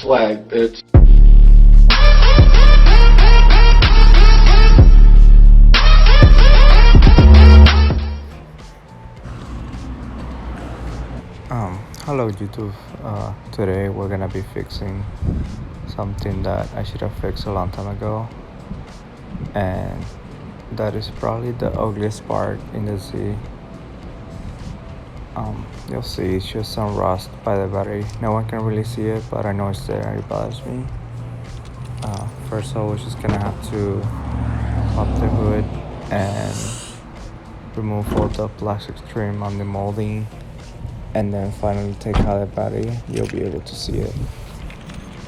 Swag, bitch. Hello YouTube. Today we're gonna be fixing something that I should have fixed a long time ago, and that is probably the ugliest part in the Z. You'll see it's just some rust by the battery. No one can really see it, but I know it's there and it bothers me. First I was just gonna have to pop the hood and remove all the plastic trim on the molding, and then finally take out the battery. You'll be able to see it.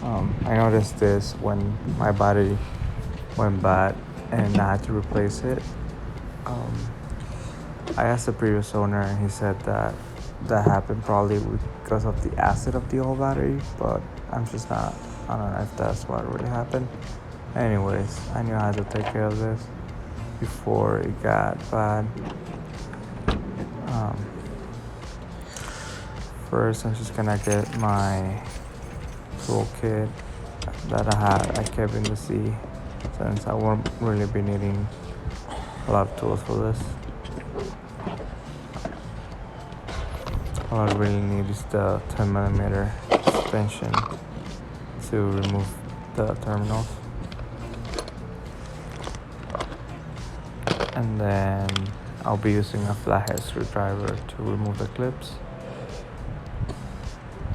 I noticed this when my battery went bad and I had to replace it. I asked the previous owner and he said that happened probably because of the acid of the old battery, but I don't know if that's what really happened. Anyways, I knew I had to take care of this before it got bad. First, I'm just gonna get my toolkit that I kept in the sea, since I won't really be needing a lot of tools for this. All I really need is the 10mm extension to remove the terminals, and then I'll be using a flathead screwdriver to remove the clips,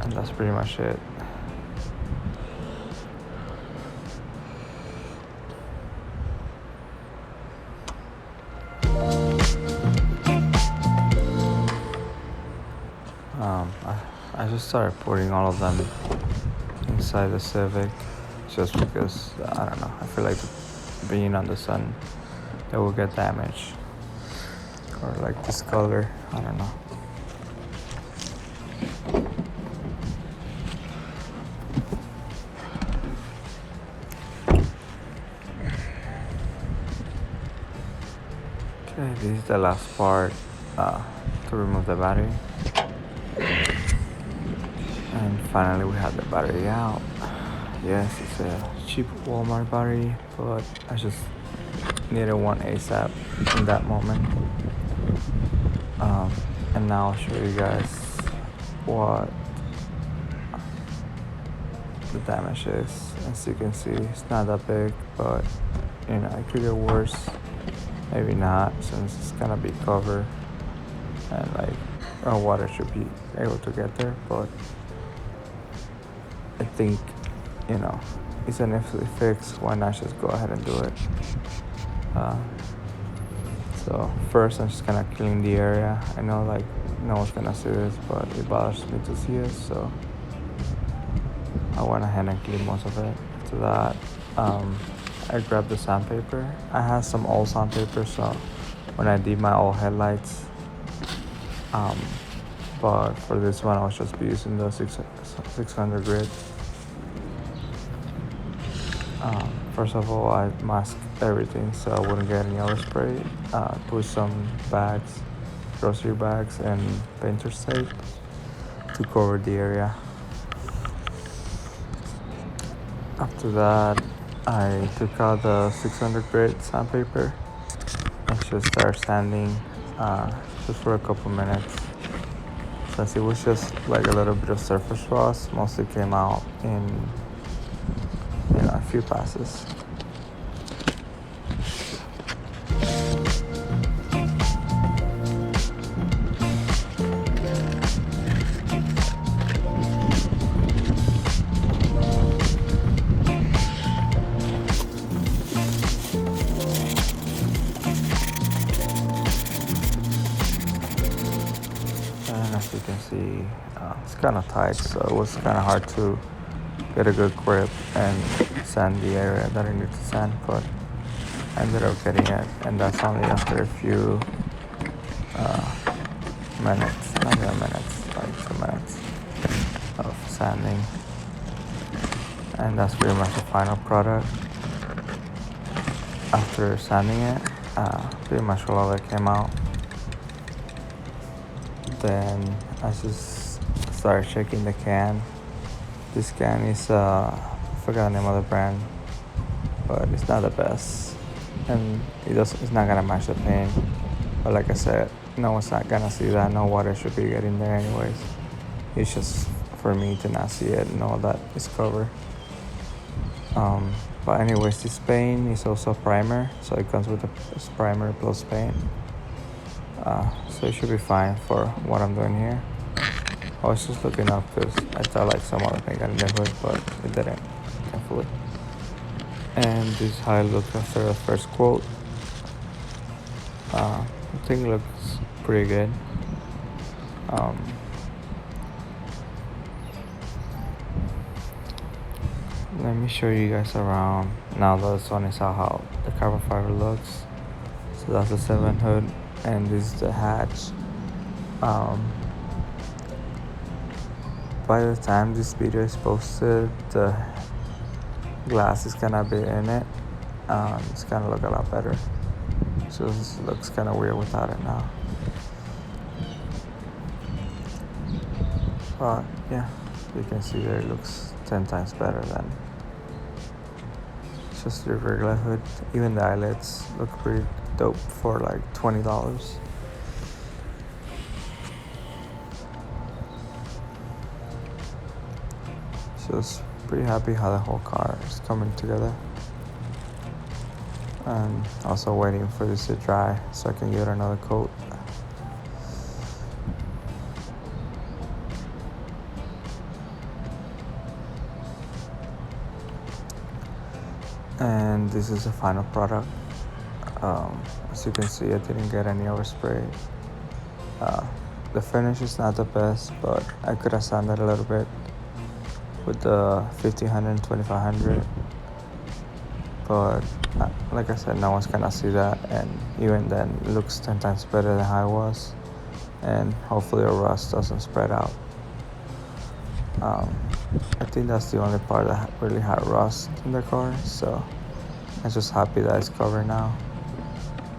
and that's pretty much it. I just started putting all of them inside the Civic just because, I don't know, I feel like being on the sun, it will get damaged, or like this color, I don't know. Okay, this is the last part to remove the battery. And finally we have the battery out. Yes, it's a cheap Walmart battery, but I just needed one ASAP in that moment. And now I'll show you guys what the damage is. As you can see, it's not that big, but you know, it could get worse. Maybe not, since it's gonna be covered and like water should be able to get there, but I think, you know, it's an easy fix. Why not just go ahead and do it? So first I'm just gonna clean the area. I know like no one's gonna see this, but it bothers me to see it, so I went ahead and cleaned most of it. After that, I grabbed the sandpaper. I had some old sandpaper, so when I did my old headlights, but for this one I was just using the 600 grit. First of all, I masked everything so I wouldn't get any overspray. Put some bags, grocery bags, and painter's tape to cover the area. After that, I took out the 600 grit sandpaper and just started sanding just for a couple minutes. Since it was just like a little bit of surface rust, mostly came out in a few passes. And as you can see, it's kind of tight, so it was kind of hard to get a good grip and sand the area that I need to sand, but I ended up getting it, and that's only after a few minutes, not even minutes, like 2 minutes of sanding. And that's pretty much the final product. After sanding it, pretty much all of it came out. Then I just started checking the can This can is I forgot the name of the brand, but it's not the best, and it's not gonna match the paint. But like I said, no one's not gonna see that. No water should be getting there anyways. It's just for me to not see it and know that it's covered. But anyways, this paint is also a primer, so it comes with a primer plus paint. So it should be fine for what I'm doing here. I was just looking up because I thought like some other thing got in the hood, but it didn't, thankfully. And this is how it looks after the first quote. I think it looks pretty good. Let me show you guys around now that the sun is out how the carbon fiber looks. So that's the 7 hood, and this is the hatch. By the time this video is posted, the glass is gonna be in it. It's gonna look a lot better. So this looks kind of weird without it now. But yeah, you can see there it looks 10 times better than just your regular hood. Even the eyelets look pretty dope for like $20. Just pretty happy how the whole car is coming together. And also waiting for this to dry so I can give it another coat. And this is the final product. As you can see, I didn't get any overspray. The finish is not the best, but I could have sanded a little bit with the 1500 and 2500. But like I said, no one's gonna see that, and even then it looks 10 times better than how it was, and hopefully the rust doesn't spread out. I think that's the only part that really had rust in the car, so I'm just happy that it's covered now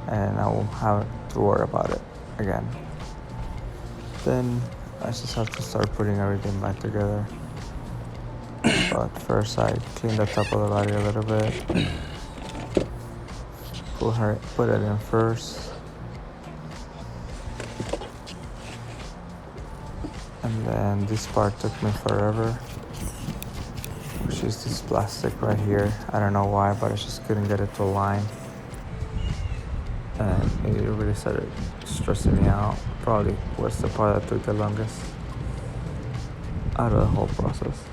and I won't have to worry about it again. Then I just have to start putting everything back together. But first I clean the top of the body a little bit, put it in first, and then this part took me forever, which is this plastic right here. I don't know why, but I just couldn't get it to align, and it really started stressing me out. Probably was the part that took the longest out of the whole process.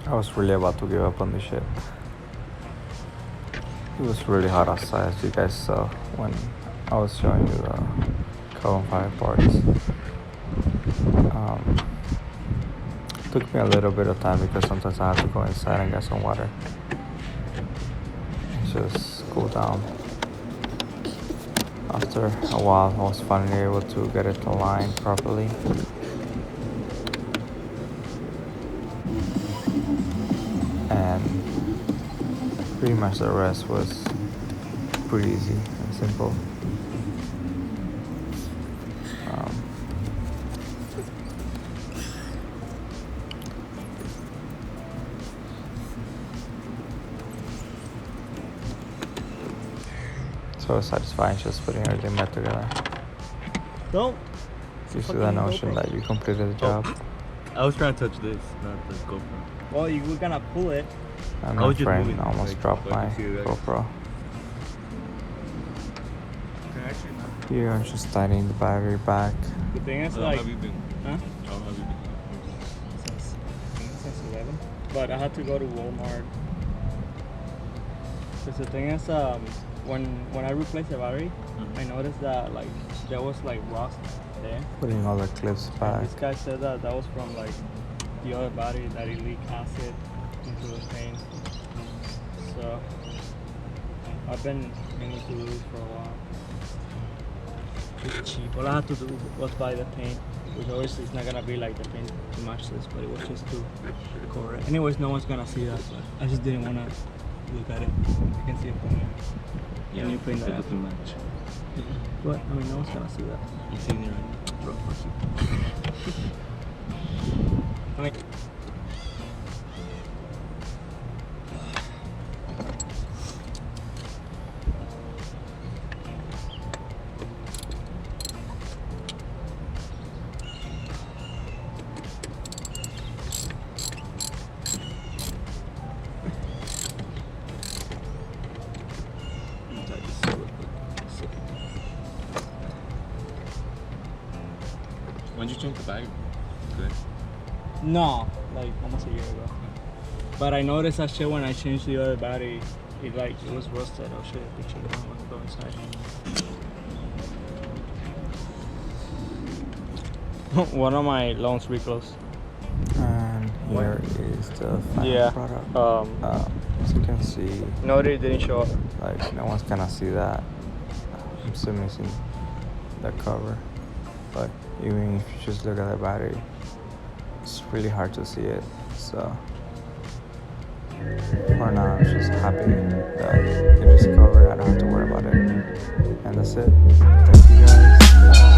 I was really about to give up on this shit. It was really hot outside, as you guys saw when I was showing you the carbon fiber parts. Took me a little bit of time because sometimes I have to go inside and get some water and just cool down. After a while, I was finally able to get it to align properly. And pretty much the rest was pretty easy and simple. So satisfying just putting everything back together. Don't. Gives you the notion that you completed the job. I was trying to touch this, not the GoPro. Well, you were gonna pull it. And my friend almost dropped my GoPro. Here I'm just tightening the battery back. The thing is, like, How have you been? huh? How have you been? Since 11. But I had to go to Walmart. Cause the thing is, when I replaced the battery, I noticed that like there was like rust there. Putting all the clips back. This guy said that was from like the other battery that it leaked acid into the paint. So I've been meaning to do this for a while. it's cheap. All I had to do was buy the paint, which obviously is not gonna be like the paint to match this, but it was just to cover it. Anyways, no one's gonna see that, but I just didn't wanna look at it. You can see it from here. Yeah, you paint it that. doesn't match. But I mean, no one's gonna see that. You see me right now? Bro, fuck you. I mean, When did you change the bag? Good. no, like almost a year ago. But I noticed that shit when I changed the other battery. It was rusted. I'll show you a picture of it when we go inside. One of my loans reclose. And here is the final Yeah. product. Um, As you can see, No, it didn't show up. like no one's gonna see that. I'm still missing the cover, but even if you just look at the battery, it's really hard to see it. So for now, I'm just happy that it is covered. I don't have to worry about it, and that's it. Thank you guys.